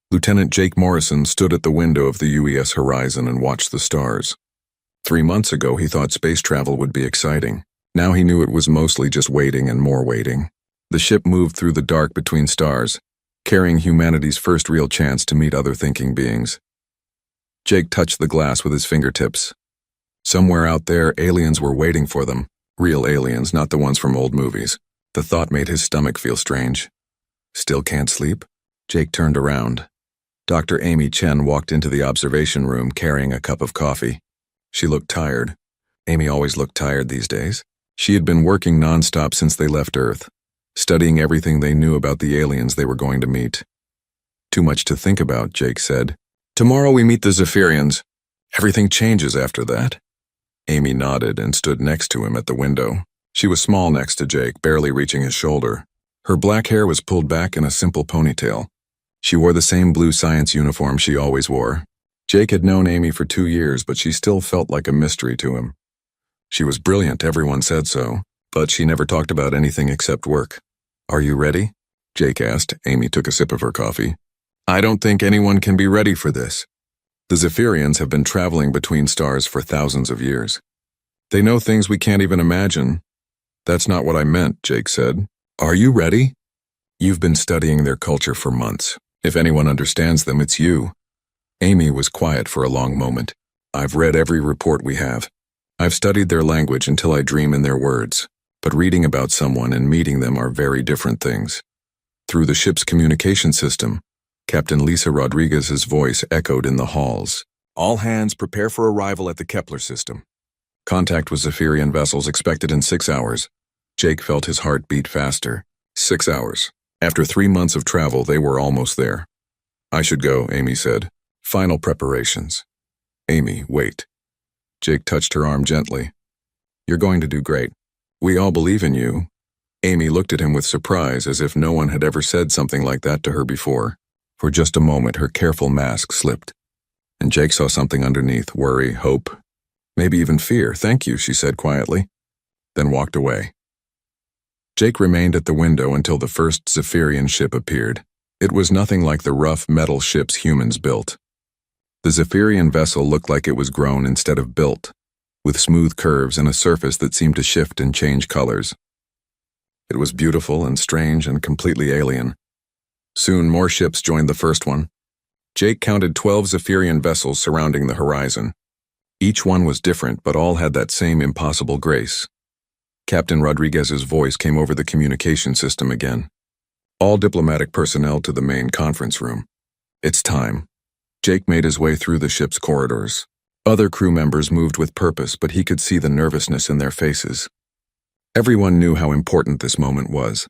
Lieutenant Jake Morrison stood at the window of the UES horizon and watched the stars. 3 months ago, he thought space travel would be exciting. Now he knew it was mostly just waiting and more waiting. The ship moved through the dark between stars, carrying humanity's first real chance to meet other thinking beings. Jake touched the glass with his fingertips. Somewhere out there, aliens were waiting for them. Real aliens, not the ones from old movies. The thought made his stomach feel strange. Still can't sleep? Jake turned around. Dr. Amy Chen walked into the observation room carrying a cup of coffee. She looked tired. Amy always looked tired these days. She had been working nonstop since they left Earth, studying everything they knew about the aliens they were going to meet. Too much to think about, Jake said. Tomorrow we meet the Zephyrians. Everything changes after that. Amy nodded and stood next to him at the window. She was small next to Jake, barely reaching his shoulder. Her black hair was pulled back in a simple ponytail. She wore the same blue science uniform she always wore. Jake had known Amy for 2 years, but she still felt like a mystery to him. She was brilliant, everyone said so, but she never talked about anything except work. Are you ready? Jake asked. Amy took a sip of her coffee. I don't think anyone can be ready for this. The Zephyrians have been traveling between stars for thousands of years. They know things we can't even imagine. That's not what I meant, Jake said. Are you ready? You've been studying their culture for months. If anyone understands them, it's you. Amy was quiet for a long moment. I've read every report we have. I've studied their language until I dream in their words. But reading about someone and meeting them are very different things. Through the ship's communication system, Captain Lisa Rodriguez's voice echoed in the halls. All hands prepare for arrival at the Kepler system. Contact with Zephyrian vessels expected in 6 hours. Jake felt his heart beat faster. 6 hours. After 3 months of travel, they were almost there. I should go, Amy said. Final preparations. Amy, wait. Jake touched her arm gently. You're going to do great. We all believe in you. Amy looked at him with surprise, as if no one had ever said something like that to her before. For just a moment, her careful mask slipped. And Jake saw something underneath, worry, hope, maybe even fear. Thank you, she said quietly, then walked away. Jake remained at the window until the first Zephyrian ship appeared. It was nothing like the rough metal ships humans built. The Zephyrian vessel looked like it was grown instead of built, with smooth curves and a surface that seemed to shift and change colors. It was beautiful and strange and completely alien. Soon more ships joined the first one. Jake counted 12 Zephyrian vessels surrounding the horizon. Each one was different, but all had that same impossible grace. Captain Rodriguez's voice came over the communication system again. All diplomatic personnel to the main conference room. It's time. Jake made his way through the ship's corridors. Other crew members moved with purpose, but he could see the nervousness in their faces. Everyone knew how important this moment was.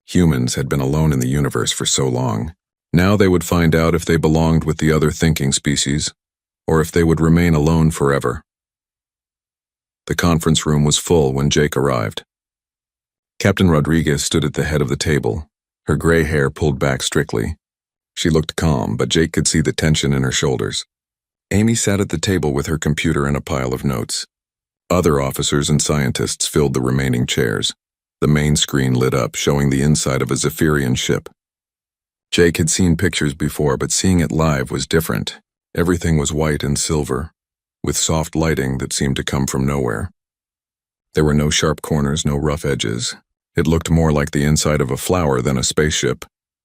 Humans had been alone in the universe for so long. Now they would find out if they belonged with the other thinking species, or if they would remain alone forever. The conference room was full when Jake arrived. Captain Rodriguez stood at the head of the table, her gray hair pulled back strictly. She looked calm, but Jake could see the tension in her shoulders. Amy sat at the table with her computer and a pile of notes. Other officers and scientists filled the remaining chairs. The main screen lit up, showing the inside of a Zephyrian ship. Jake had seen pictures before, but seeing it live was different. Everything was white and silver, with soft lighting that seemed to come from nowhere. There were no sharp corners, no rough edges. It looked more like the inside of a flower than a spaceship.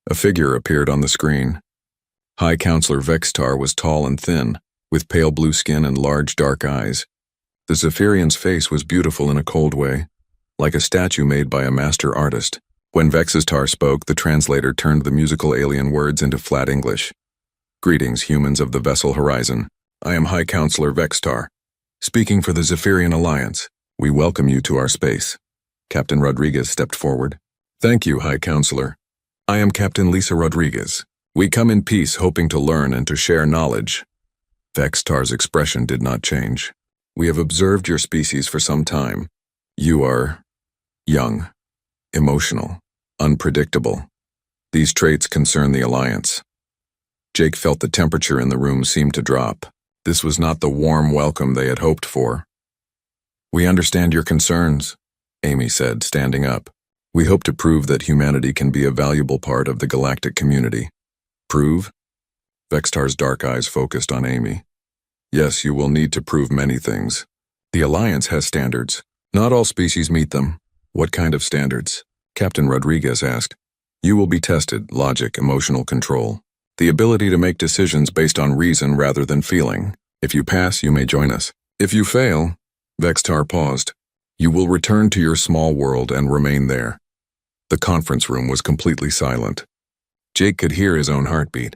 A figure appeared on the screen. High Counselor Vextar was tall and thin, with pale blue skin and large dark eyes. The Zephyrian's face was beautiful in a cold way, like a statue made by a master artist. When Vextar spoke, the translator turned the musical alien words into flat English. Greetings, humans of the vessel Horizon. I am High Counselor Vextar, speaking for the Zephyrian Alliance. We welcome you to our space. Captain Rodriguez stepped forward. Thank you, High Counselor. I am Captain Lisa Rodriguez. We come in peace, hoping to learn and to share knowledge. Vextar's expression did not change. We have observed your species for some time. You are young, emotional, unpredictable. These traits concern the Alliance. Jake felt the temperature in the room seem to drop. This was not the warm welcome they had hoped for. We understand your concerns, Amy said, standing up. We hope to prove that humanity can be a valuable part of the galactic community. Prove? Vextar's dark eyes focused on Amy. Yes, you will need to prove many things. The Alliance has standards. Not all species meet them. What kind of standards? Captain Rodriguez asked. You will be tested, logic, emotional control. The ability to make decisions based on reason rather than feeling. If you pass, you may join us. If you fail, Vextar paused. You will return to your small world and remain there. The conference room was completely silent. Jake could hear his own heartbeat.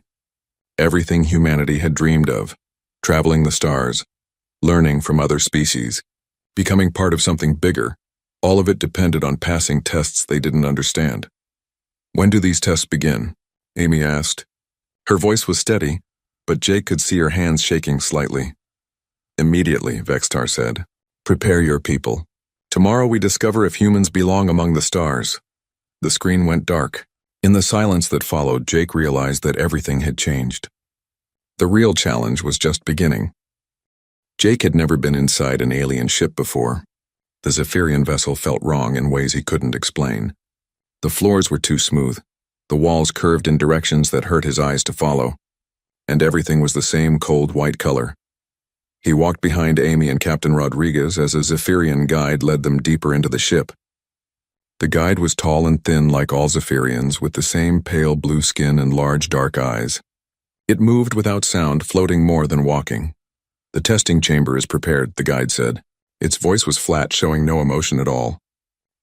Everything humanity had dreamed of, traveling the stars, learning from other species, becoming part of something bigger, all of it depended on passing tests they didn't understand. When do these tests begin? Amy asked. Her voice was steady, but Jake could see her hands shaking slightly. Immediately, Vextar said. Prepare your people. Tomorrow we discover if humans belong among the stars. The screen went dark. In the silence that followed, Jake realized that everything had changed. The real challenge was just beginning. Jake had never been inside an alien ship before. The Zephyrian vessel felt wrong in ways he couldn't explain. The floors were too smooth. The walls curved in directions that hurt his eyes to follow. And everything was the same cold white color. He walked behind Amy and Captain Rodriguez as a Zephyrian guide led them deeper into the ship. The guide was tall and thin like all Zephyrians, with the same pale blue skin and large dark eyes. It moved without sound, floating more than walking. The testing chamber is prepared, the guide said. Its voice was flat, showing no emotion at all.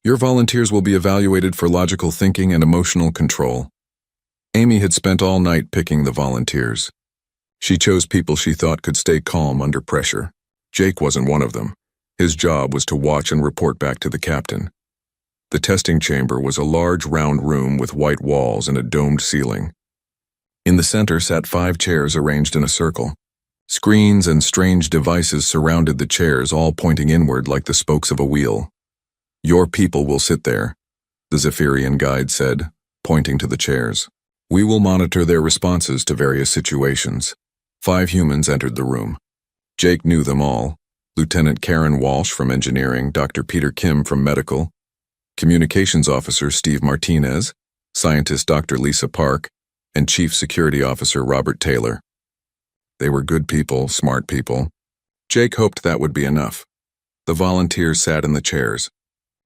Your volunteers will be evaluated for logical thinking and emotional control. Amy had spent all night picking the volunteers. She chose people she thought could stay calm under pressure. Jake wasn't one of them. His job was to watch and report back to the captain. The testing chamber was a large round room with white walls and a domed ceiling. In the center sat 5 chairs arranged in a circle. Screens and strange devices surrounded the chairs, all pointing inward like the spokes of a wheel. Your people will sit there, the Zephyrian guide said, pointing to the chairs. We will monitor their responses to various situations. 5 humans entered the room. Jake knew them all. Lieutenant Karen Walsh from Engineering, Dr. Peter Kim from Medical, Communications Officer Steve Martinez, Scientist Dr. Lisa Park, and Chief Security Officer Robert Taylor. They were good people, smart people. Jake hoped that would be enough. The volunteers sat in the chairs.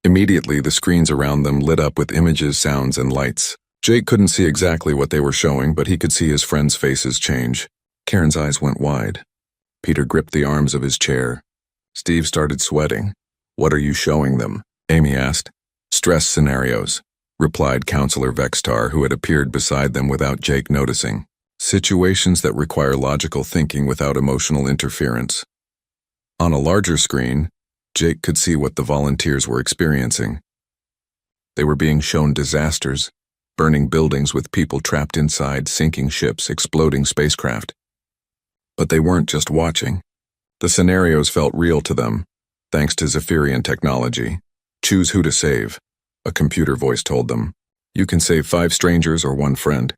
Immediately, the screens around them lit up with images, sounds, and lights. Jake couldn't see exactly what they were showing, but he could see his friends' faces change. Karen's eyes went wide. Peter gripped the arms of his chair. Steve started sweating. What are you showing them? Amy asked. Stress scenarios, replied Counselor Vextar, who had appeared beside them without Jake noticing. Situations that require logical thinking without emotional interference. On a larger screen, Jake could see what the volunteers were experiencing. They were being shown disasters, burning buildings with people trapped inside, sinking ships, exploding spacecraft. But they weren't just watching. The scenarios felt real to them, thanks to Zephyrian technology. Choose who to save, a computer voice told them. You can save 5 strangers or 1 friend.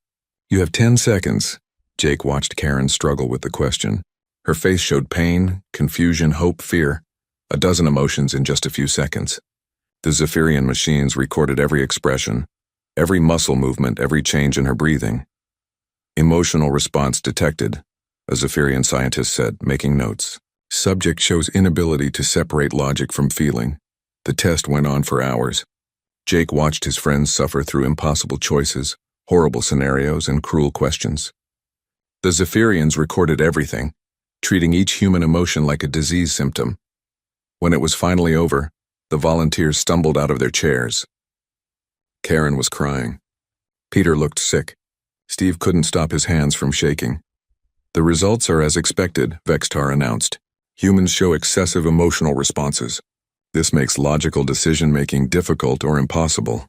You have 10 seconds. Jake watched Karen struggle with the question. Her face showed pain, confusion, hope, fear. A dozen emotions in just a few seconds. The Zephyrian machines recorded every expression, every muscle movement, every change in her breathing. Emotional response detected, a Zephyrian scientist said, making notes. Subject shows inability to separate logic from feeling. The test went on for hours. Jake watched his friends suffer through impossible choices, horrible scenarios, and cruel questions. The Zephyrians recorded everything, treating each human emotion like a disease symptom. When it was finally over, the volunteers stumbled out of their chairs. Karen was crying. Peter looked sick. Steve couldn't stop his hands from shaking. The results are as expected, Vextar announced. Humans show excessive emotional responses. This makes logical decision-making difficult or impossible.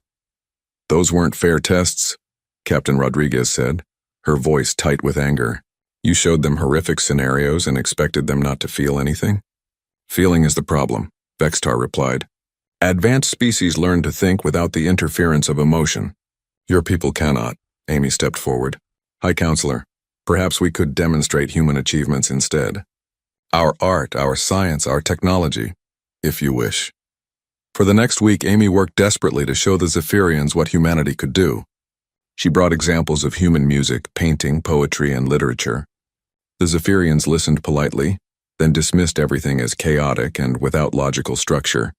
Those weren't fair tests, Captain Rodriguez said, her voice tight with anger. You showed them horrific scenarios and expected them not to feel anything? Feeling is the problem, Vextar replied. Advanced species learn to think without the interference of emotion. Your people cannot, Amy stepped forward. Hi, Counselor. Perhaps we could demonstrate human achievements instead. Our art, our science, our technology, if you wish. For the next week, Amy worked desperately to show the Zephyrians what humanity could do. She brought examples of human music, painting, poetry, and literature. The Zephyrians listened politely, then dismissed everything as chaotic and without logical structure.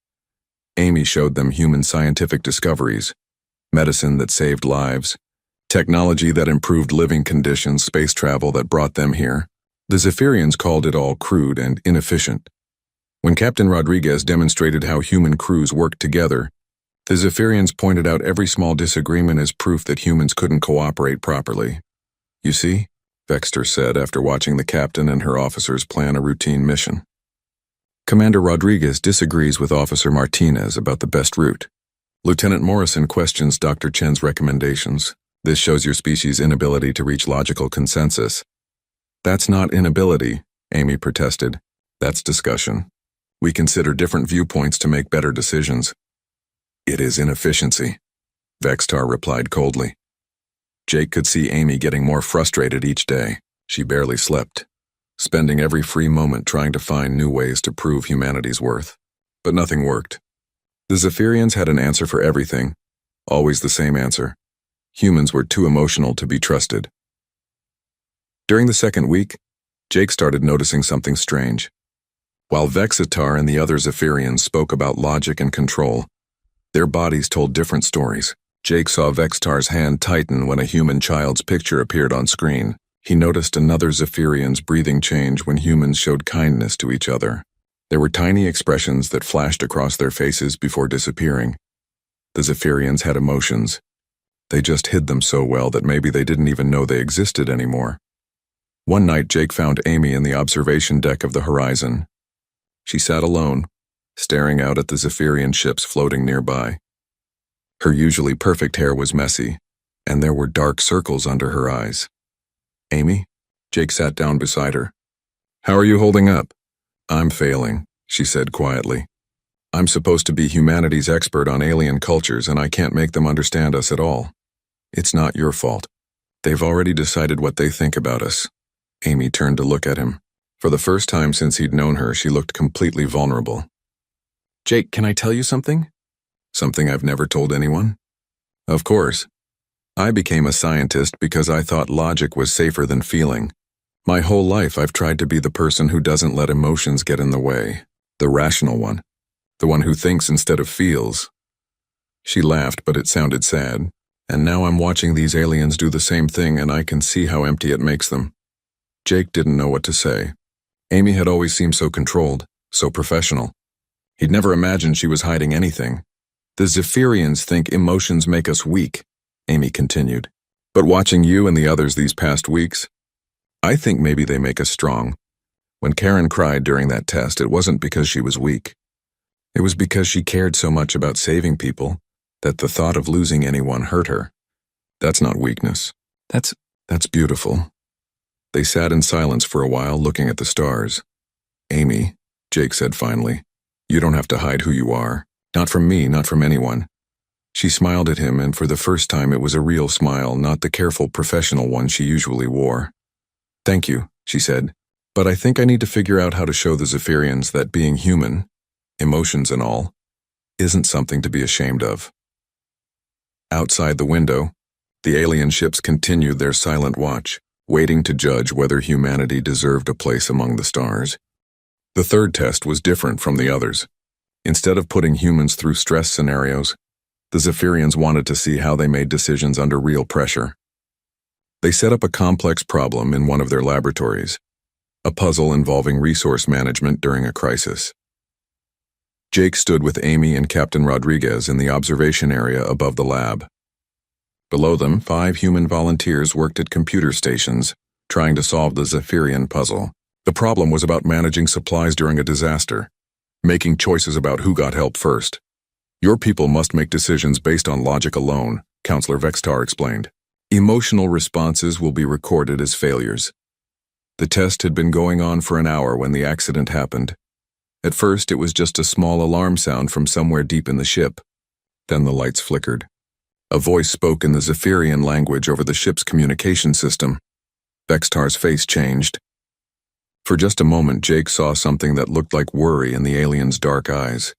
Amy showed them human scientific discoveries, medicine that saved lives, technology that improved living conditions, space travel that brought them here. The Zephyrians called it all crude and inefficient. When Captain Rodriguez demonstrated how human crews worked together, the Zephyrians pointed out every small disagreement as proof that humans couldn't cooperate properly. "You see?" Vexter said after watching the captain and her officers plan a routine mission. "Commander Rodriguez disagrees with Officer Martinez about the best route. Lieutenant Morrison questions Dr. Chen's recommendations. This shows your species' inability to reach logical consensus." "That's not inability," Amy protested. "That's discussion. We consider different viewpoints to make better decisions." "It is inefficiency," Vextar replied coldly. Jake could see Amy getting more frustrated each day. She barely slept, spending every free moment trying to find new ways to prove humanity's worth. But nothing worked. The Zephyrians had an answer for everything, always the same answer. Humans were too emotional to be trusted. During the second week, Jake started noticing something strange. While Vexitar and the other Zephyrians spoke about logic and control, their bodies told different stories. Jake saw Vextar's hand tighten when a human child's picture appeared on screen. He noticed another Zephyrian's breathing change when humans showed kindness to each other. There were tiny expressions that flashed across their faces before disappearing. The Zephyrians had emotions. They just hid them so well that maybe they didn't even know they existed anymore. One night, Jake found Amy in the observation deck of the Horizon. She sat alone, staring out at the Zephyrian ships floating nearby. Her usually perfect hair was messy, and there were dark circles under her eyes. "Amy?" Jake sat down beside her. "How are you holding up?" "I'm failing," she said quietly. "I'm supposed to be humanity's expert on alien cultures, and I can't make them understand us at all." "It's not your fault. They've already decided what they think about us." Amy turned to look at him. For the first time since he'd known her, she looked completely vulnerable. "Jake, can I tell you something?" "Something I've never told anyone?" "Of course. I became a scientist because I thought logic was safer than feeling. My whole life I've tried to be the person who doesn't let emotions get in the way, the rational one, the one who thinks instead of feels." She laughed, but it sounded sad. "And now I'm watching these aliens do the same thing, and I can see how empty it makes them." Jake didn't know what to say. Amy had always seemed so controlled, so professional. He'd never imagined she was hiding anything. "The Zephyrians think emotions make us weak," Amy continued. "But watching you and the others these past weeks, I think maybe they make us strong. When Karen cried during that test, it wasn't because she was weak. It was because she cared so much about saving people that the thought of losing anyone hurt her. That's not weakness. That's beautiful." They sat in silence for a while, looking at the stars. "Amy," Jake said finally, "you don't have to hide who you are. Not from me, not from anyone." She smiled at him, and for the first time it was a real smile, not the careful professional one she usually wore. "Thank you," she said, "but I think I need to figure out how to show the Zephyrians that being human, emotions and all, isn't something to be ashamed of." Outside the window, the alien ships continued their silent watch, waiting to judge whether humanity deserved a place among the stars. The third test was different from the others. Instead of putting humans through stress scenarios, the Zephyrians wanted to see how they made decisions under real pressure. They set up a complex problem in one of their laboratories, a puzzle involving resource management during a crisis. Jake stood with Amy and Captain Rodriguez in the observation area above the lab. Below them, 5 human volunteers worked at computer stations, trying to solve the Zephyrian puzzle. The problem was about managing supplies during a disaster, making choices about who got help first. "Your people must make decisions based on logic alone," Counselor Vextar explained. "Emotional responses will be recorded as failures." The test had been going on for an hour when the accident happened. At first, it was just a small alarm sound from somewhere deep in the ship. Then the lights flickered. A voice spoke in the Zephyrian language over the ship's communication system. Vextar's face changed. For just a moment, Jake saw something that looked like worry in the alien's dark eyes.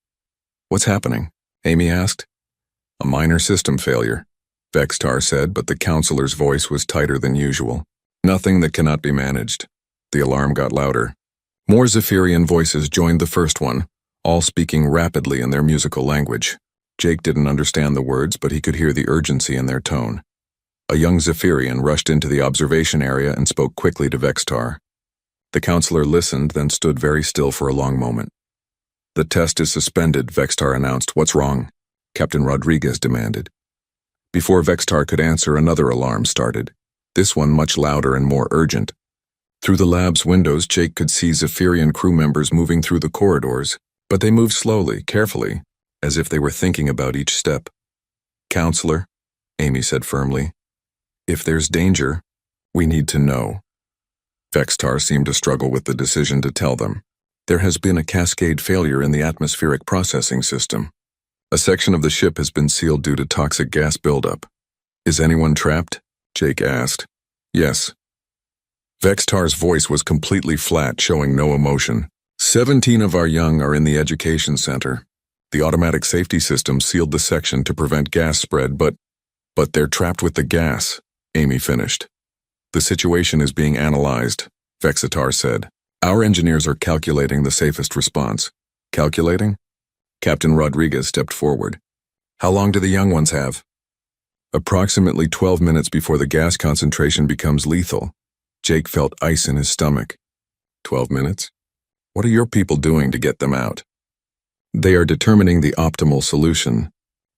"What's happening?" Amy asked. "A minor system failure. Vextar said, but the counselor's voice was tighter than usual. Nothing that cannot be managed. The alarm got louder. More Zephyrian voices joined the first one, all speaking rapidly in their musical language. Jake didn't understand the words, but he could hear the urgency in their tone. A young Zephyrian rushed into the observation area and spoke quickly to Vextar. The counselor listened, then stood very still for a long moment. "The test is suspended," Vextar announced. "What's wrong?" Captain Rodriguez demanded. Before Vextar could answer, another alarm started, this one much louder and more urgent. Through the lab's windows, Jake could see Zephyrian crew members moving through the corridors, but they moved slowly, carefully, as if they were thinking about each step. "Counselor," Amy said firmly, "if there's danger, we need to know." Vextar seemed to struggle with the decision to tell them. "There has been a cascade failure in the atmospheric processing system. A section of the ship has been sealed due to toxic gas buildup." "Is anyone trapped?" Jake asked. "Yes." Vextar's voice was completely flat, showing no emotion. 17 of our young are in the education center. The automatic safety system sealed the section to prevent gas spread, but they're trapped with the gas," Amy finished. "The situation is being analyzed," Vextar said. "Our engineers are calculating the safest response." "Calculating?" Captain Rodriguez stepped forward. "How long do the young ones have?" "Approximately 12 minutes before the gas concentration becomes lethal." Jake felt ice in his stomach. 12 minutes? What are your people doing to get them out? "They are determining the optimal solution.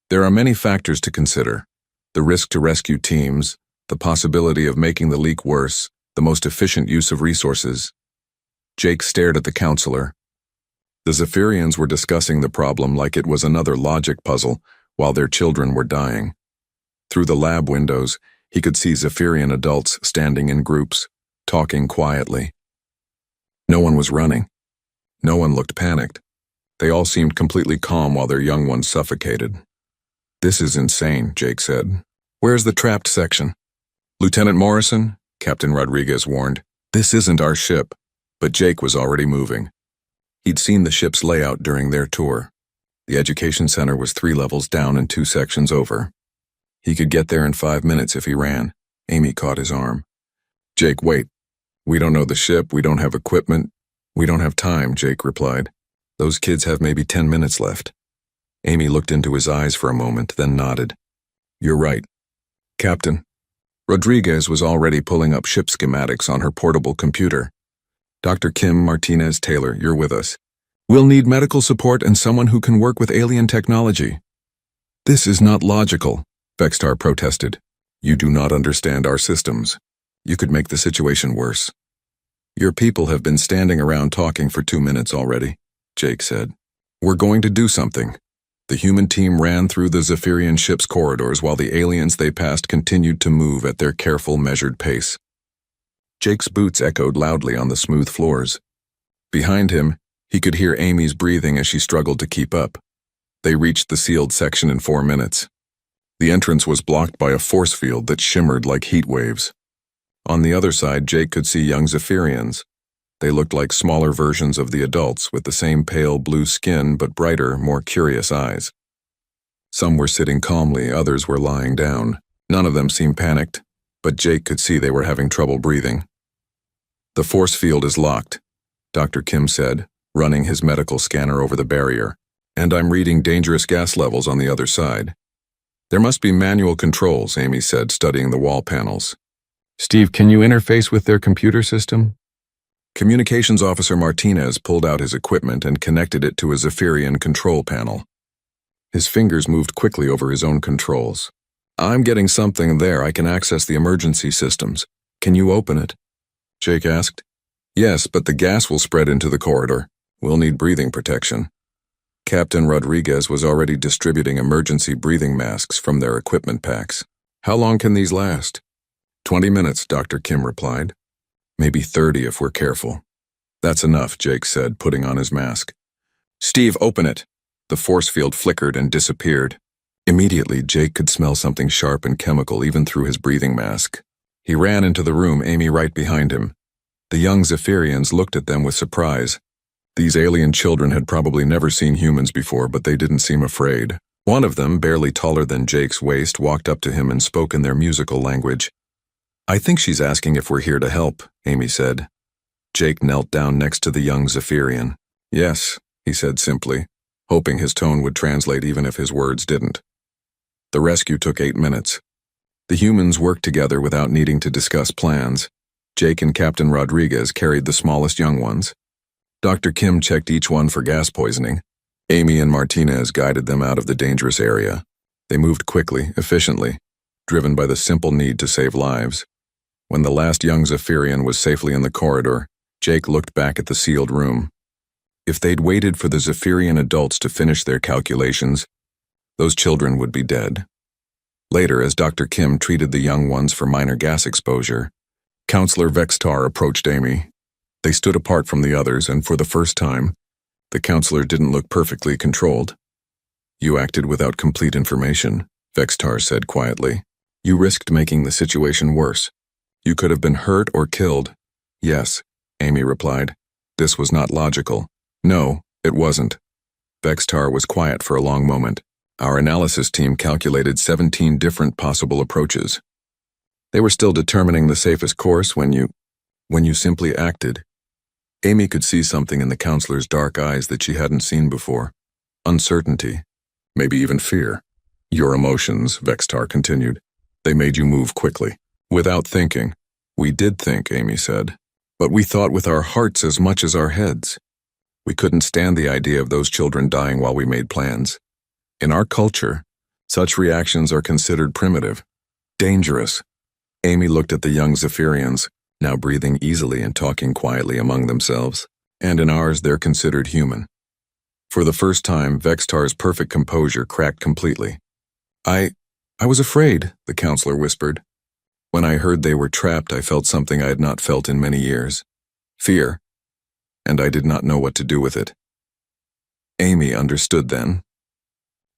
There are many factors to consider. The risk to rescue teams, the possibility of making the leak worse, the most efficient use of resources." Jake stared at the counselor. The Zephyrians were discussing the problem like it was another logic puzzle, while their children were dying. Through the lab windows, he could see Zephyrian adults standing in groups, talking quietly. No one was running. No one looked panicked. They all seemed completely calm while their young ones suffocated. "This is insane," Jake said. "Where's the trapped section?" "Lieutenant Morrison," Captain Rodriguez warned, "this isn't our ship." But Jake was already moving. He'd seen the ship's layout during their tour. The education center was 3 levels down and 2 sections over. He could get there in 5 minutes if he ran. Amy caught his arm. "Jake, wait. We don't know the ship, we don't have equipment. We don't have time," Jake replied. "Those kids have maybe 10 minutes left." Amy looked into his eyes for a moment, then nodded. "You're right, Captain." Rodriguez was already pulling up ship schematics on her portable computer. "Dr. Kim Martinez-Taylor, you're with us. We'll need medical support and someone who can work with alien technology." "This is not logical," Vextar protested. "You do not understand our systems. You could make the situation worse." "Your people have been standing around talking for 2 minutes already," Jake said. "We're going to do something." The human team ran through the Zephyrian ship's corridors while the aliens they passed continued to move at their careful, measured pace. Jake's boots echoed loudly on the smooth floors. Behind him, he could hear Amy's breathing as she struggled to keep up. They reached the sealed section in 4 minutes. The entrance was blocked by a force field that shimmered like heat waves. On the other side, Jake could see young Zephyrians. They looked like smaller versions of the adults with the same pale blue skin but brighter, more curious eyes. Some were sitting calmly, others were lying down. None of them seemed panicked, but Jake could see they were having trouble breathing. "The force field is locked," Dr. Kim said, running his medical scanner over the barrier, "and I'm reading dangerous gas levels on the other side." "There must be manual controls," Amy said, studying the wall panels. "Steve, can you interface with their computer system?" Communications Officer Martinez pulled out his equipment and connected it to a Zephyrian control panel. His fingers moved quickly over his own controls. "I'm getting something there. I can access the emergency systems. Can you open it?" Jake asked. "Yes, but the gas will spread into the corridor. We'll need breathing protection." Captain Rodriguez was already distributing emergency breathing masks from their equipment packs. "How long can these last?" 20 minutes, Dr. Kim replied. "Maybe 30 if we're careful." "That's enough," Jake said, putting on his mask. "Steve, open it." The force field flickered and disappeared. Immediately, Jake could smell something sharp and chemical even through his breathing mask. He ran into the room, Amy right behind him. The young Zephyrians looked at them with surprise. These alien children had probably never seen humans before, but they didn't seem afraid. One of them, barely taller than Jake's waist, walked up to him and spoke in their musical language. "I think she's asking if we're here to help," Amy said. Jake knelt down next to the young Zephyrian. "Yes," he said simply, hoping his tone would translate even if his words didn't. The rescue took 8 minutes. The humans worked together without needing to discuss plans. Jake and Captain Rodriguez carried the smallest young ones. Dr. Kim checked each one for gas poisoning. Amy and Martinez guided them out of the dangerous area. They moved quickly, efficiently, driven by the simple need to save lives. When the last young Zephyrian was safely in the corridor, Jake looked back at the sealed room. If they'd waited for the Zephyrian adults to finish their calculations, those children would be dead. Later, as Dr. Kim treated the young ones for minor gas exposure, Counselor Vextar approached Amy. They stood apart from the others, and for the first time, the counselor didn't look perfectly controlled. "You acted without complete information," Vextar said quietly. "You risked making the situation worse. You could have been hurt or killed." "Yes," Amy replied. "This was not logical." "No, it wasn't." Vextar was quiet for a long moment. "Our analysis team calculated 17 different possible approaches. They were still determining the safest course when you simply acted." Amy could see something in the counselor's dark eyes that she hadn't seen before. Uncertainty. Maybe even fear. "Your emotions," Vextar continued. "They made you move quickly. Without thinking." "We did think," Amy said. "But we thought with our hearts as much as our heads. We couldn't stand the idea of those children dying while we made plans. In our culture, such reactions are considered primitive, dangerous." Amy looked at the young Zephyrians, now breathing easily and talking quietly among themselves, and in ours they're considered human. For the first time, Vextar's perfect composure cracked completely. I was afraid," the counselor whispered. "When I heard they were trapped, I felt something I had not felt in many years. Fear. And I did not know what to do with it." Amy understood then.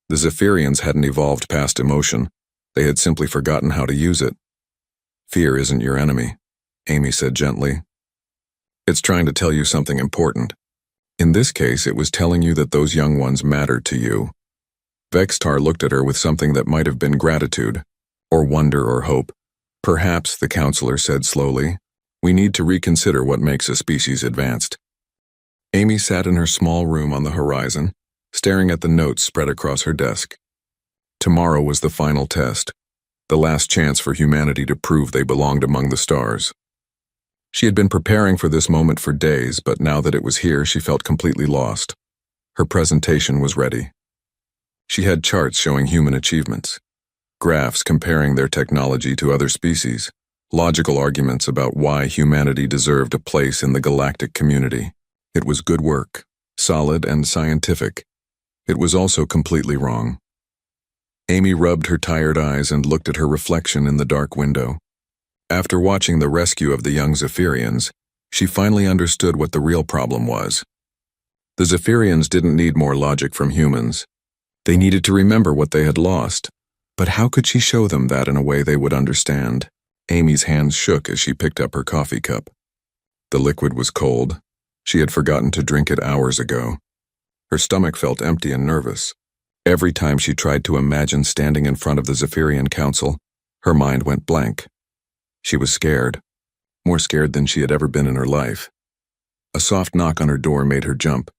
The Zephyrians hadn't evolved past emotion. They had simply forgotten how to use it. "Fear isn't your enemy," Amy said gently. "It's trying to tell you something important. In this case, it was telling you that those young ones mattered to you." Vextar looked at her with something that might have been gratitude, or wonder or hope. "Perhaps," the counselor said slowly, "we need to reconsider what makes a species advanced." Amy sat in her small room on the horizon, staring at the notes spread across her desk. Tomorrow was the final test, the last chance for humanity to prove they belonged among the stars. She had been preparing for this moment for days, but now that it was here, she felt completely lost. Her presentation was ready. She had charts showing human achievements, graphs comparing their technology to other species, logical arguments about why humanity deserved a place in the galactic community. It was good work, solid and scientific. It was also completely wrong. Amy rubbed her tired eyes and looked at her reflection in the dark window. After watching the rescue of the young Zephyrians, she finally understood what the real problem was. The Zephyrians didn't need more logic from humans. They needed to remember what they had lost. But how could she show them that in a way they would understand? Amy's hands shook as she picked up her coffee cup. The liquid was cold. She had forgotten to drink it hours ago. Her stomach felt empty and nervous. Every time she tried to imagine standing in front of the Zephyrian Council, her mind went blank. She was scared, more scared than she had ever been in her life. A soft knock on her door made her jump.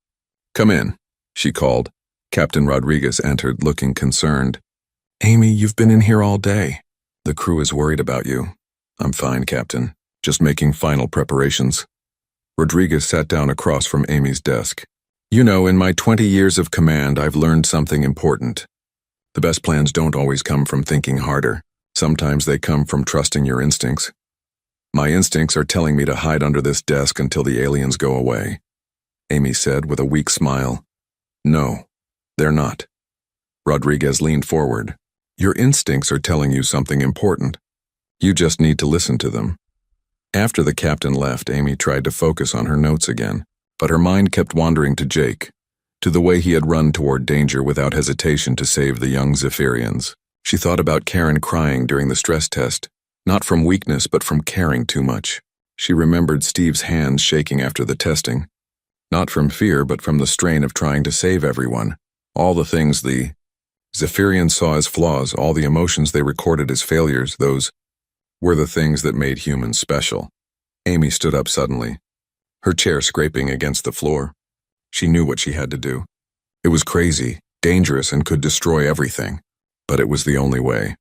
"Come in," she called. Captain Rodriguez entered, looking concerned. "Amy, you've been in here all day. The crew is worried about you." "I'm fine, Captain. Just making final preparations." Rodriguez sat down across from Amy's desk. "You know, in my 20 years of command, I've learned something important. The best plans don't always come from thinking harder. Sometimes they come from trusting your instincts. My instincts are telling me to hide under this desk until the aliens go away," Amy said with a weak smile. "No, they're not." Rodriguez leaned forward. "Your instincts are telling you something important. You just need to listen to them." After the captain left, Amy tried to focus on her notes again, but her mind kept wandering to Jake, to the way he had run toward danger without hesitation to save the young Zephyrians. She thought about Karen crying during the stress test, not from weakness but from caring too much. She remembered Steve's hands shaking after the testing, not from fear but from the strain of trying to save everyone. All the things the Zephyrians saw as flaws all the emotions they recorded as failures. Those were the things that made humans special. Amy stood up suddenly, her chair scraping against the floor. She knew what she had to do. It was crazy, dangerous, and could destroy everything, but it was the only way.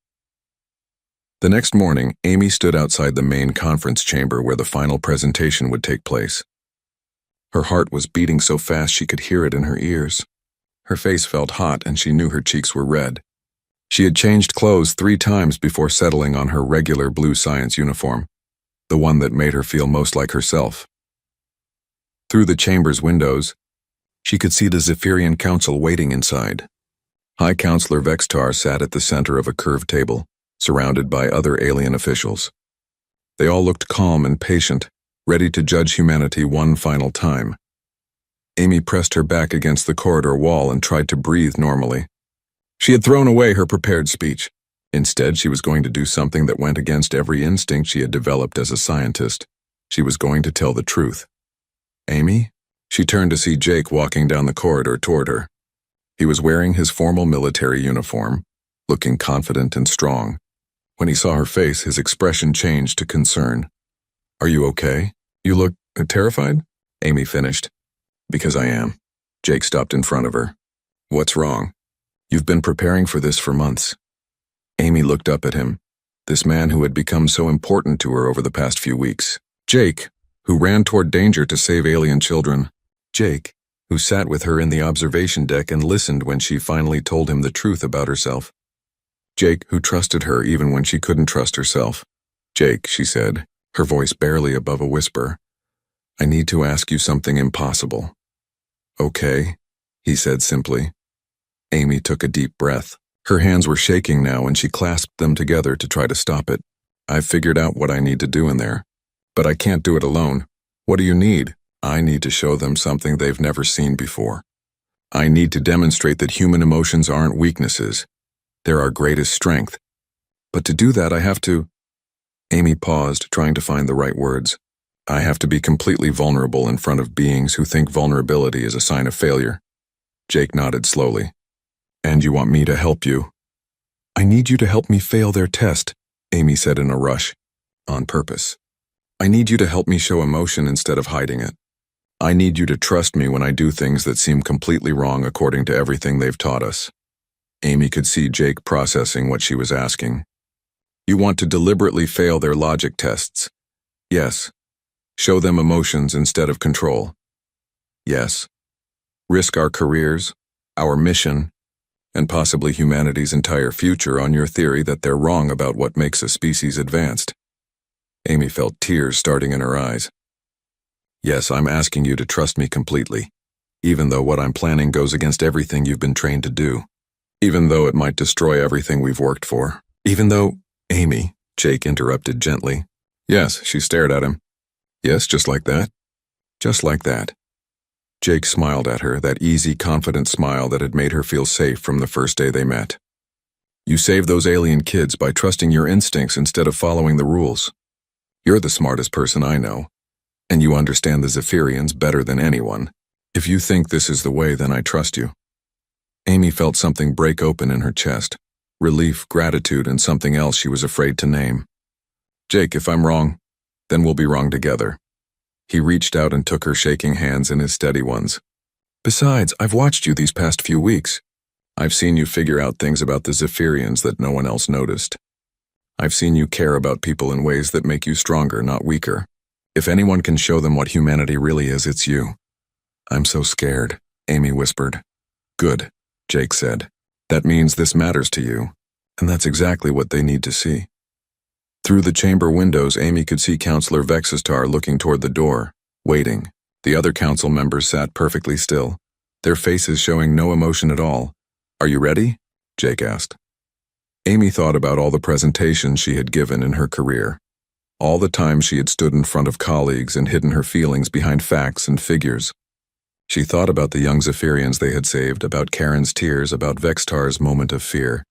The next morning, Amy stood outside the main conference chamber where the final presentation would take place. Her heart was beating so fast she could hear it in her ears. Her face felt hot and she knew her cheeks were red. She had changed clothes 3 times before settling on her regular blue science uniform, the one that made her feel most like herself. Through the chamber's windows, she could see the Zephyrian Council waiting inside. High Counselor Vextar sat at the center of a curved table, surrounded by other alien officials. They all looked calm and patient, ready to judge humanity one final time. Amy pressed her back against the corridor wall and tried to breathe normally. She had thrown away her prepared speech. Instead, she was going to do something that went against every instinct she had developed as a scientist. She was going to tell the truth. Amy? She turned to see Jake walking down the corridor toward her. He was wearing his formal military uniform, looking confident and strong. When he saw her face, his expression changed to concern. "Are you okay? You look terrified?" Amy finished. "Because I am." Jake stopped in front of her. "What's wrong?" "You've been preparing for this for months." Amy looked up at him, this man who had become so important to her over the past few weeks. Jake, who ran toward danger to save alien children. Jake, who sat with her in the observation deck and listened when she finally told him the truth about herself. Jake, who trusted her even when she couldn't trust herself. "Jake," she said, her voice barely above a whisper, "I need to ask you something impossible." "Okay," he said simply. Amy took a deep breath. Her hands were shaking now and she clasped them together to try to stop it. "I've figured out what I need to do in there. But I can't do it alone." "What do you need?" "I need to show them something they've never seen before. I need to demonstrate that human emotions aren't weaknesses. They're our greatest strength. But to do that, I have to—" Amy paused, trying to find the right words. "I have to be completely vulnerable in front of beings who think vulnerability is a sign of failure." Jake nodded slowly. "And you want me to help you?" "I need you to help me fail their test," Amy said in a rush. "On purpose. I need you to help me show emotion instead of hiding it. I need you to trust me when I do things that seem completely wrong according to everything they've taught us." Amy could see Jake processing what she was asking. "You want to deliberately fail their logic tests?" "Yes." "Show them emotions instead of control?" "Yes." "Risk our careers, our mission, and possibly humanity's entire future on your theory that they're wrong about what makes a species advanced?" Amy felt tears starting in her eyes. "Yes, I'm asking you to trust me completely, even though what I'm planning goes against everything you've been trained to do. Even though it might destroy everything we've worked for. Even though—" "Amy," Jake interrupted gently. "Yes," she stared at him. "Yes, just like that?" "Just like that." Jake smiled at her, that easy, confident smile that had made her feel safe from the first day they met. "You saved those alien kids by trusting your instincts instead of following the rules. You're the smartest person I know, and you understand the Zephyrians better than anyone. If you think this is the way, then I trust you." Amy felt something break open in her chest. Relief, gratitude, and something else she was afraid to name. "Jake, if I'm wrong, then we'll be wrong together." He reached out and took her shaking hands in his steady ones. "Besides, I've watched you these past few weeks. I've seen you figure out things about the Zephyrians that no one else noticed. I've seen you care about people in ways that make you stronger, not weaker. If anyone can show them what humanity really is, it's you." "I'm so scared," Amy whispered. "Good," Jake said. "That means this matters to you, and that's exactly what they need to see." Through the chamber windows, Amy could see Counselor Vexistar looking toward the door, waiting. The other council members sat perfectly still, their faces showing no emotion at all. "Are you ready?" Jake asked. Amy thought about all the presentations she had given in her career, all the times she had stood in front of colleagues and hidden her feelings behind facts and figures. She thought about the young Zephyrians they had saved, about Karen's tears, about Vextar's moment of fear.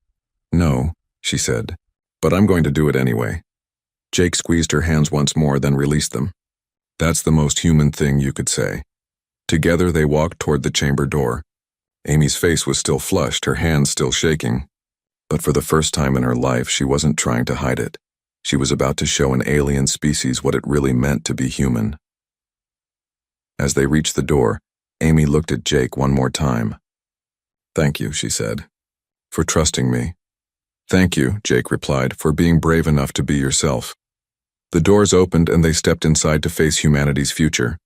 "No," she said, "but I'm going to do it anyway." Jake squeezed her hands once more, then released them. "That's the most human thing you could say." Together they walked toward the chamber door. Amy's face was still flushed, her hands still shaking. But for the first time in her life, she wasn't trying to hide it. She was about to show an alien species what it really meant to be human. As they reached the door, Amy looked at Jake one more time. "Thank you," she said, "for trusting me." "Thank you," Jake replied, "for being brave enough to be yourself." The doors opened and they stepped inside to face humanity's future.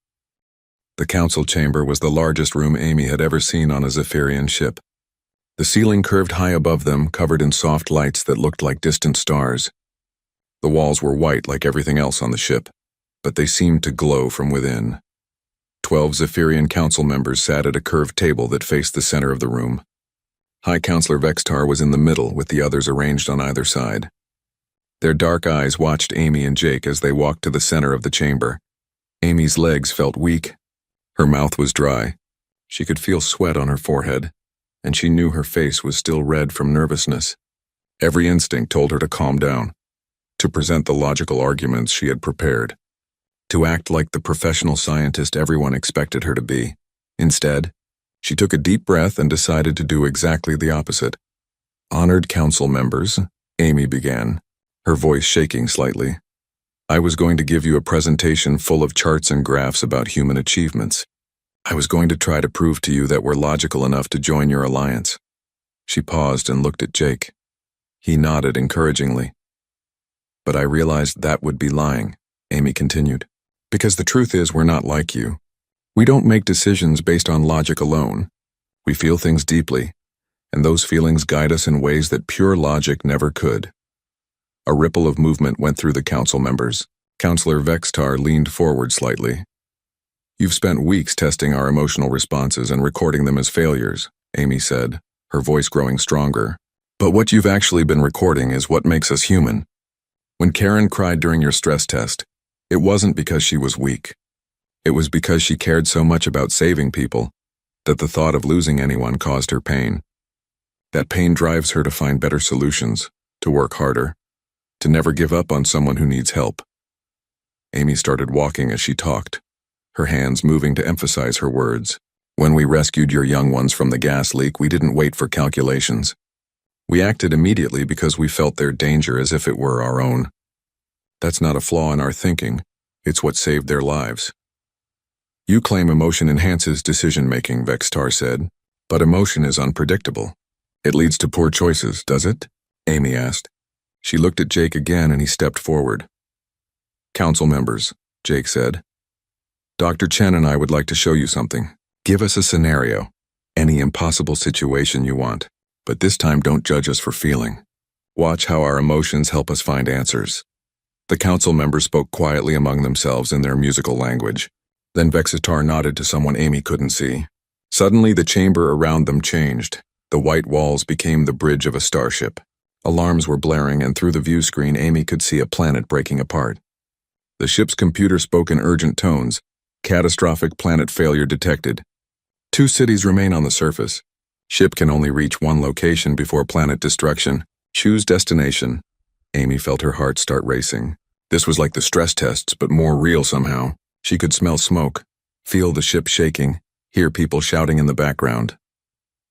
The council chamber was the largest room Amy had ever seen on a Zephyrian ship. The ceiling curved high above them, covered in soft lights that looked like distant stars. The walls were white like everything else on the ship, but they seemed to glow from within. 12 Zephyrian council members sat at a curved table that faced the center of the room. High Counselor Vextar was in the middle, with the others arranged on either side. Their dark eyes watched Amy and Jake as they walked to the center of the chamber. Amy's legs felt weak. Her mouth was dry. She could feel sweat on her forehead, and she knew her face was still red from nervousness. Every instinct told her to calm down, to present the logical arguments she had prepared, to act like the professional scientist everyone expected her to be. Instead, she took a deep breath and decided to do exactly the opposite. "Honored council members," Amy began, her voice shaking slightly. "I was going to give you a presentation full of charts and graphs about human achievements. I was going to try to prove to you that we're logical enough to join your alliance." She paused and looked at Jake. He nodded encouragingly. "But I realized that would be lying," Amy continued, "because the truth is we're not like you. We don't make decisions based on logic alone. We feel things deeply, and those feelings guide us in ways that pure logic never could." A ripple of movement went through the council members. Counselor Vextar leaned forward slightly. "You've spent weeks testing our emotional responses and recording them as failures," Amy said, her voice growing stronger. "But what you've actually been recording is what makes us human. When Karen cried during your stress test, it wasn't because she was weak. It was because she cared so much about saving people that the thought of losing anyone caused her pain. That pain drives her to find better solutions, to work harder, to never give up on someone who needs help." Amy started walking as she talked, her hands moving to emphasize her words. "When we rescued your young ones from the gas leak, we didn't wait for calculations. We acted immediately because we felt their danger as if it were our own. That's not a flaw in our thinking, it's what saved their lives." "You claim emotion enhances decision-making," Vextar said, "but emotion is unpredictable. It leads to poor choices, does it?" Amy asked. She looked at Jake again and he stepped forward. "Council members," Jake said, "Dr. Chen and I would like to show you something. Give us a scenario, any impossible situation you want, but this time don't judge us for feeling. Watch how our emotions help us find answers." The council members spoke quietly among themselves in their musical language. Then Vextar nodded to someone Amy couldn't see. Suddenly the chamber around them changed. The white walls became the bridge of a starship. Alarms were blaring, and through the view screen Amy could see a planet breaking apart. The ship's computer spoke in urgent tones. "Catastrophic planet failure detected. 2 cities remain on the surface. Ship can only reach one location before planet destruction. Choose destination." Amy felt her heart start racing. This was like the stress tests, but more real somehow. She could smell smoke, feel the ship shaking, hear people shouting in the background.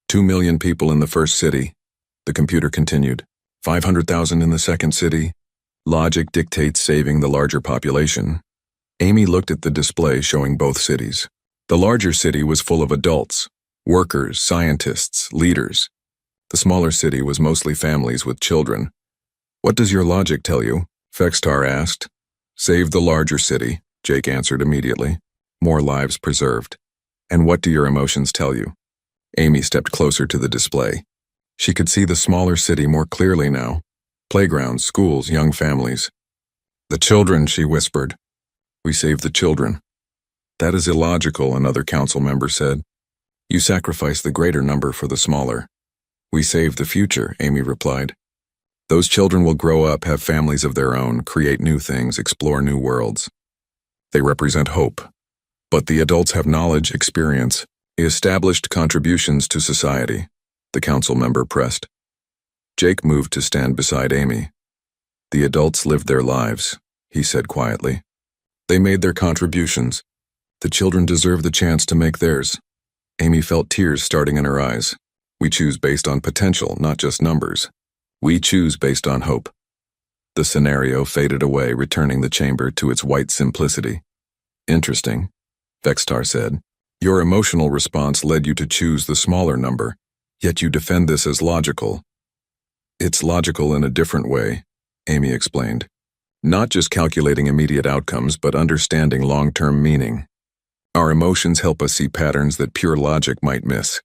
2 million people in the first city. The computer continued. 500,000 in the second city. Logic dictates saving the larger population. Amy looked at the display showing both cities. The larger city was full of adults, workers, scientists, leaders. The smaller city was mostly families with children. "What does your logic tell you?" Vextar asked. "Save the larger city," Jake answered immediately. "More lives preserved." "And what do your emotions tell you?" Amy stepped closer to the display. She could see the smaller city more clearly now. Playgrounds, schools, young families. "The children," she whispered. "We save the children." "That is illogical," another council member said. "You sacrifice the greater number for the smaller." "We save the future," Amy replied. "Those children will grow up, have families of their own, create new things, explore new worlds. They represent hope. But the adults have knowledge, experience, established contributions to society," the council member pressed. Jake moved to stand beside Amy. "The adults lived their lives," he said quietly. "They made their contributions. The children deserve the chance to make theirs." Amy felt tears starting in her eyes. We choose based on potential, not just numbers. We choose based on hope. The scenario faded away, returning the chamber to its white simplicity. Interesting, Vextar said. Your emotional response led you to choose the smaller number, yet you defend this as logical. It's logical in a different way, Amy explained. Not just calculating immediate outcomes, but understanding long-term meaning. Our emotions help us see patterns that pure logic might miss.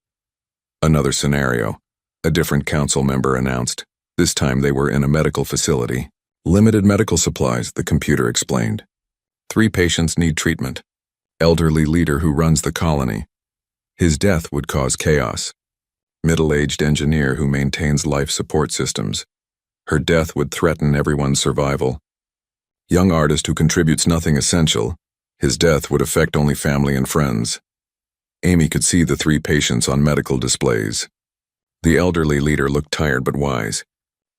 Another scenario. A different council member announced. This time they were in a medical facility. Limited medical supplies, the computer explained. 3 patients need treatment. Elderly leader who runs the colony. His death would cause chaos. Middle-aged engineer who maintains life support systems. Her death would threaten everyone's survival. Young artist who contributes nothing essential. His death would affect only family and friends. Amy could see the 3 patients on medical displays. The elderly leader looked tired but wise.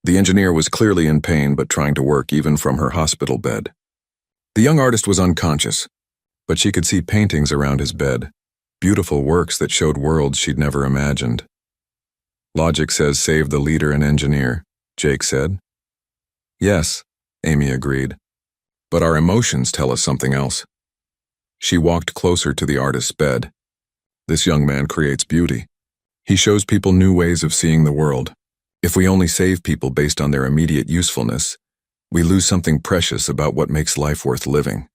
The engineer was clearly in pain but trying to work even from her hospital bed. The young artist was unconscious, but she could see paintings around his bed, beautiful works that showed worlds she'd never imagined. Logic says save the leader and engineer, Jake said. Yes, Amy agreed. But our emotions tell us something else. She walked closer to the artist's bed. This young man creates beauty. He shows people new ways of seeing the world. If we only save people based on their immediate usefulness, we lose something precious about what makes life worth living.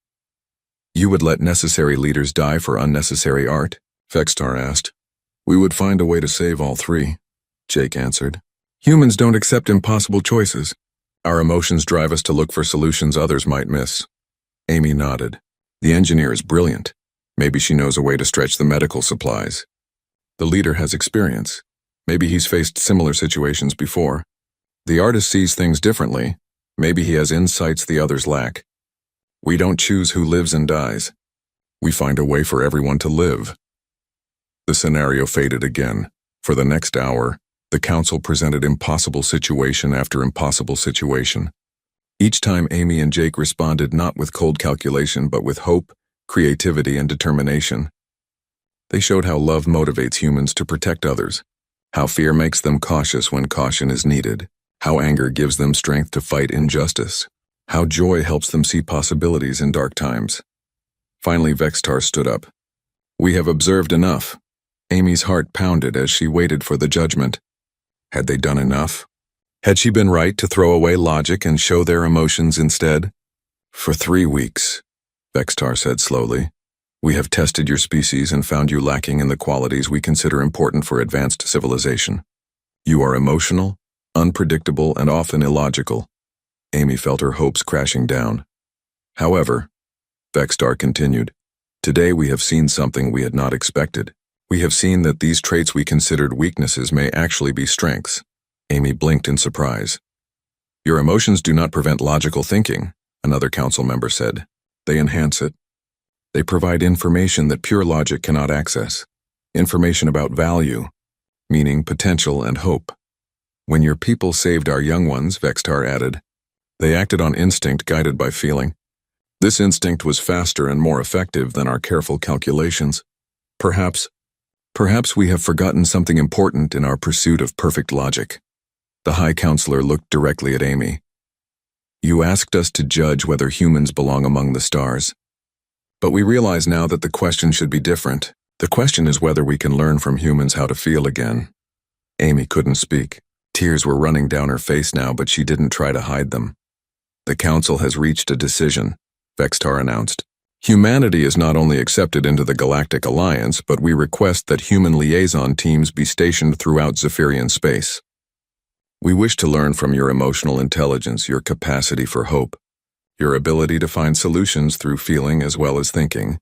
You would let necessary leaders die for unnecessary art? Vextar asked. We would find a way to save all 3, Jake answered. Humans don't accept impossible choices. Our emotions drive us to look for solutions others might miss. Amy nodded. The engineer is brilliant. Maybe she knows a way to stretch the medical supplies. The leader has experience. Maybe he's faced similar situations before. The artist sees things differently. Maybe he has insights the others lack. We don't choose who lives and dies. We find a way for everyone to live. The scenario faded again. For the next hour, the council presented impossible situation after impossible situation. Each time Amy and Jake responded not with cold calculation but with hope, creativity, and determination. They showed how love motivates humans to protect others, how fear makes them cautious when caution is needed, how anger gives them strength to fight injustice, how joy helps them see possibilities in dark times. Finally, Vextar stood up. We have observed enough. Amy's heart pounded as she waited for the judgment. Had they done enough? Had she been right to throw away logic and show their emotions instead? For 3 weeks, Vextar said slowly, we have tested your species and found you lacking in the qualities we consider important for advanced civilization. You are emotional, unpredictable, and often illogical. Amy felt her hopes crashing down. However, Vextar continued, today we have seen something we had not expected. We have seen that these traits we considered weaknesses may actually be strengths. Amy blinked in surprise. Your emotions do not prevent logical thinking, another council member said. They enhance it. They provide information that pure logic cannot access. Information about value, meaning, potential, and hope. When your people saved our young ones, Vextar added, they acted on instinct guided by feeling. This instinct was faster and more effective than our careful calculations. Perhaps we have forgotten something important in our pursuit of perfect logic. The High Counselor looked directly at Amy. You asked us to judge whether humans belong among the stars. But we realize now that the question should be different. The question is whether we can learn from humans how to feel again. Amy couldn't speak. Tears were running down her face now, but she didn't try to hide them. The Council has reached a decision, Vextar announced. Humanity is not only accepted into the Galactic Alliance, but we request that human liaison teams be stationed throughout Zephyrian space. We wish to learn from your emotional intelligence, your capacity for hope, your ability to find solutions through feeling as well as thinking.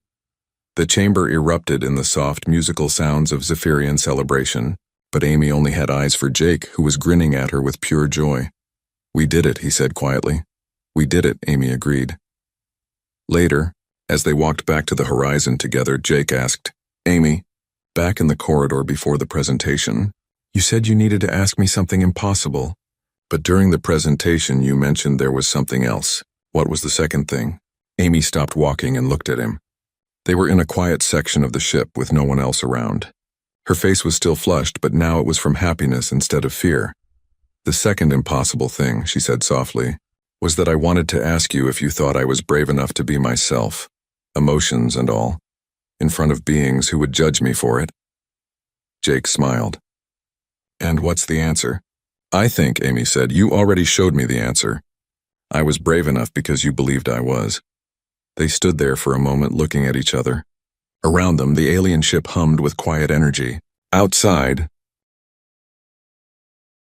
The chamber erupted in the soft musical sounds of Zephyrian celebration, but Amy only had eyes for Jake, who was grinning at her with pure joy. We did it, he said quietly. We did it, Amy agreed. Later, as they walked back to the horizon together, Jake asked, Amy, back in the corridor before the presentation, you said you needed to ask me something impossible, but during the presentation you mentioned there was something else. What was the second thing? Amy stopped walking and looked at him. They were in a quiet section of the ship with no one else around. Her face was still flushed, but now it was from happiness instead of fear. The second impossible thing, she said softly, was that I wanted to ask you if you thought I was brave enough to be myself, emotions and all, in front of beings who would judge me for it. Jake smiled. And what's the answer? I think, Amy said, you already showed me the answer. I was brave enough because you believed I was. They stood there for a moment looking at each other. Around them, the alien ship hummed with quiet energy. Outside,